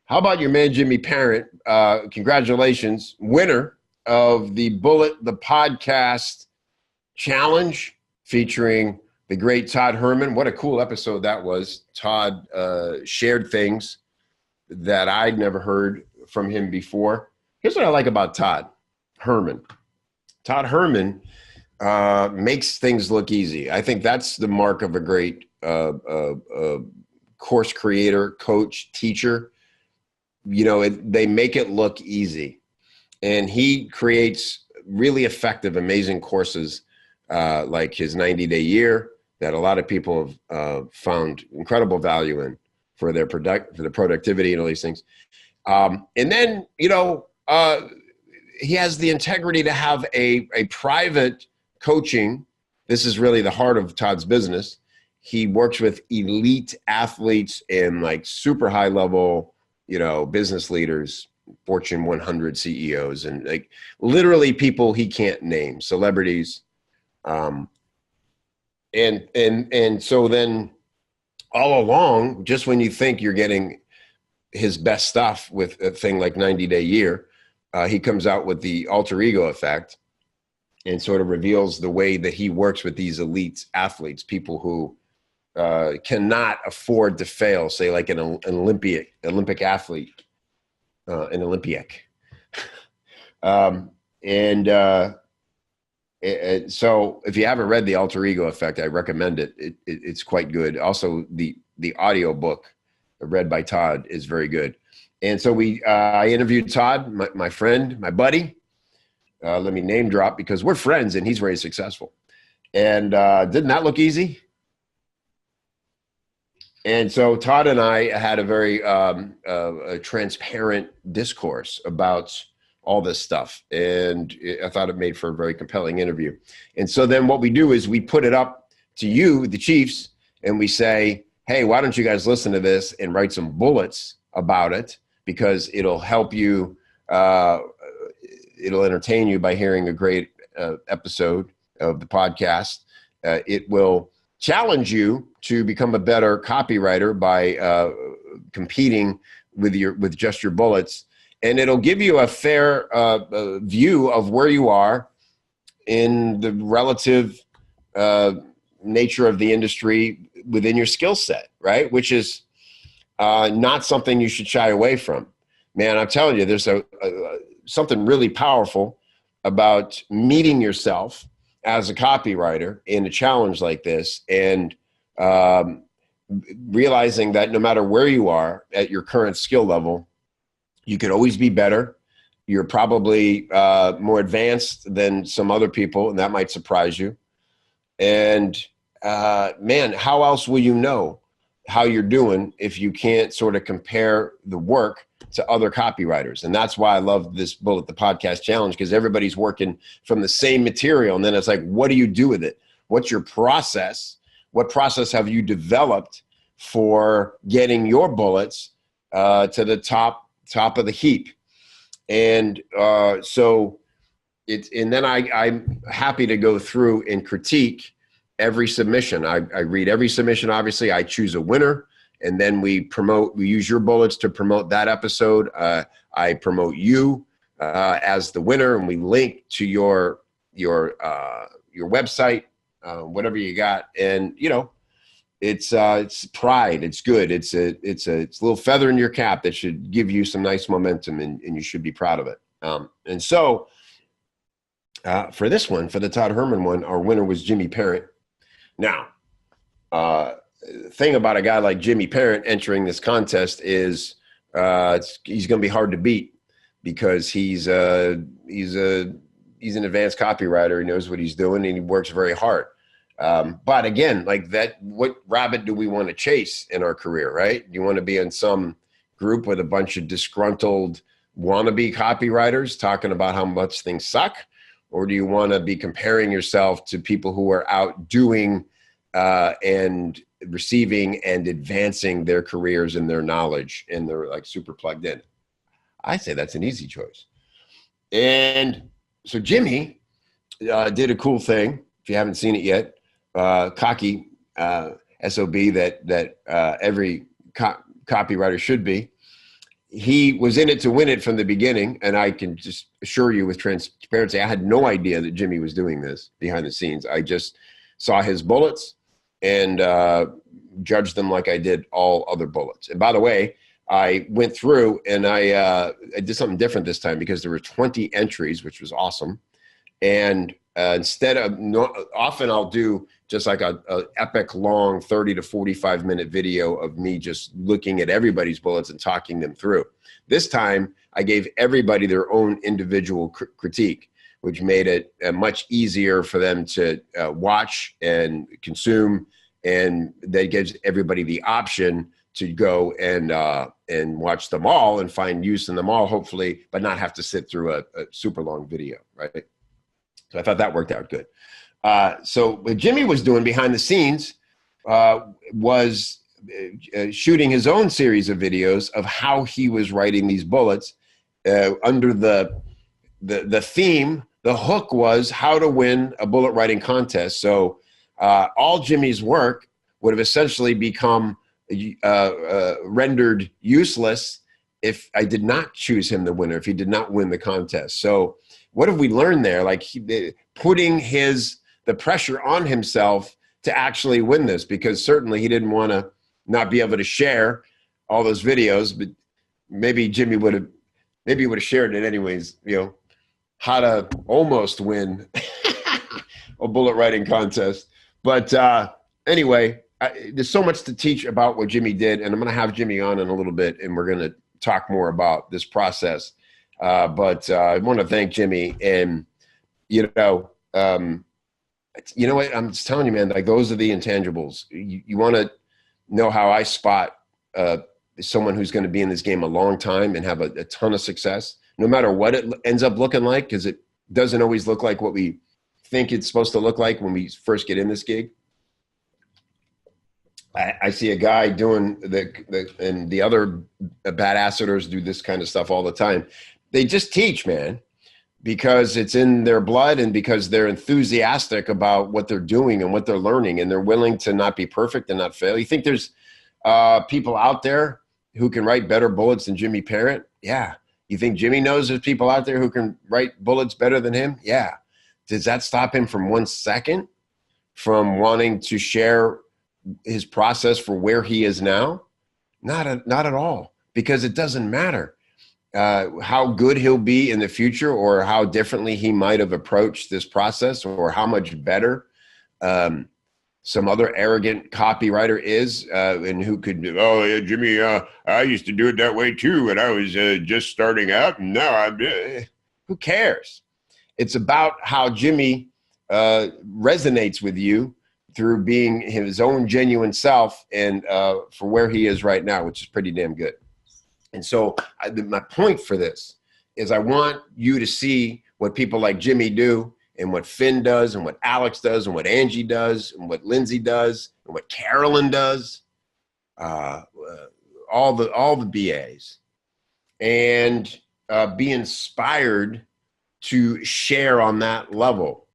How about your man, Jimmy Parent? Congratulations, winner of the Bullet, the podcast challenge featuring the great Todd Herman. What a cool episode that was. Todd shared things that I'd never heard from him before. Here's what I like about Todd Herman. Todd Herman makes things look easy. I think that's the mark of a great course creator, coach, teacher. You know, they make it look easy. And he creates really effective, amazing courses like his 90-day year that a lot of people have found incredible value in for their productivity and all these things. And then, he has the integrity to have a private coaching. This is really the heart of Todd's business. He works with elite athletes and like super high level, business leaders, Fortune 100 CEOs, and like literally people he can't name, celebrities. And so then all along, just when you think you're getting his best stuff with a thing like 90-day year, he comes out with the alter ego effect and sort of reveals the way that he works with these elite athletes, people who cannot afford to fail, say like an Olympic athlete, an Olympic. So if you haven't read the alter ego effect, I recommend it. It's quite good. Also, the audio book read by Todd is very good. And so I interviewed Todd, my friend, my buddy. Let me name drop because we're friends and he's very successful. And didn't that look easy? And so Todd and I had a very transparent discourse about all this stuff. And I thought it made for a very compelling interview. And so then what we do is we put it up to you, the Chiefs, and we say, hey, why don't you guys listen to this and write some bullets about it, because it'll help you, it'll entertain you by hearing a great episode of the podcast. It will challenge you to become a better copywriter by competing with just your bullets. And it'll give you a fair view of where you are in the relative nature of the industry within your skill set, right? Which is not something you should shy away from. Man, I'm telling you, there's something really powerful about meeting yourself as a copywriter in a challenge like this and realizing that no matter where you are at your current skill level, you could always be better. You're probably more advanced than some other people, and that might surprise you. And man, how else will you know how you're doing if you can't sort of compare the work to other copywriters? And that's why I love this Bullet, the podcast challenge, because everybody's working from the same material. And then it's like, what do you do with it? What's your process? What process have you developed for getting your bullets to the top of the heap? And so and then I'm happy to go through and critique every submission. I read every submission, obviously. I choose a winner, and then we use your bullets to promote that episode. I promote you as the winner, and we link to your website, whatever you got. And it's pride. It's good. It's a little feather in your cap that should give you some nice momentum, and you should be proud of it. And so for this one, for the Todd Herman one, our winner was Jimmy Parent. Now, thing about a guy like Jimmy Parent entering this contest is he's going to be hard to beat because he's an advanced copywriter. He knows what he's doing and he works very hard. But again, like that, what rabbit do we want to chase in our career, right? Do you want to be in some group with a bunch of disgruntled wannabe copywriters talking about how much things suck? Or do you want to be comparing yourself to people who are out doing and receiving and advancing their careers and their knowledge, and they're like super plugged in? I say that's an easy choice. And so Jimmy did a cool thing. If you haven't seen it yet, cocky SOB that every copywriter should be. he was in it to win it from the beginning. And I can just assure you with transparency, I had no idea that Jimmy was doing this behind the scenes. I just saw his bullets and judged them like I did all other bullets. And by the way, I went through and I did something different this time because there were 20 entries, which was awesome. And instead of, often I'll do just like a epic long 30 to 45 minute video of me just looking at everybody's bullets and talking them through. This time I gave everybody their own individual critique, which made it much easier for them to watch and consume. And that gives everybody the option to go and watch them all and find use in them all, hopefully, but not have to sit through a super long video, right? So I thought that worked out good. So what Jimmy was doing behind the scenes was shooting his own series of videos of how he was writing these bullets under the theme. The hook was how to win a bullet writing contest. So all Jimmy's work would have essentially become rendered useless if I did not choose him the winner, if he did not win the contest. So what have we learned there? Like putting the pressure on himself to actually win this, because certainly he didn't want to not be able to share all those videos, but maybe Jimmy would have shared it anyways, you know, how to almost win a bullet writing contest. But anyway, there's so much to teach about what Jimmy did, and I'm going to have Jimmy on in a little bit, and we're going to talk more about this process. But I want to thank Jimmy, and you know what, I'm just telling you, man, like those are the intangibles. You want to know how I spot someone who's going to be in this game a long time and have a ton of success, no matter what it ends up looking like, because it doesn't always look like what we think it's supposed to look like when we first get in this gig. I see a guy doing and the other badassers do this kind of stuff all the time. They just teach, man, because it's in their blood and because they're enthusiastic about what they're doing and what they're learning, and they're willing to not be perfect and not fail. You think there's people out there who can write better bullets than Jimmy Parent? Yeah. You think Jimmy knows there's people out there who can write bullets better than him? Yeah. Does that stop him from 1 second from wanting to share his process for where he is now? Not at all, because it doesn't matter how good he'll be in the future or how differently he might have approached this process or how much better some other arrogant copywriter is and who could, oh, yeah, Jimmy, I used to do it that way too when I was just starting out, and now I'm, who cares? It's about how Jimmy resonates with you through being his own genuine self and for where he is right now, which is pretty damn good. And so my point for this is I want you to see what people like Jimmy do and what Finn does and what Alex does and what Angie does and what Lindsay does and what Carolyn does, all the BAs, and be inspired to share on that level.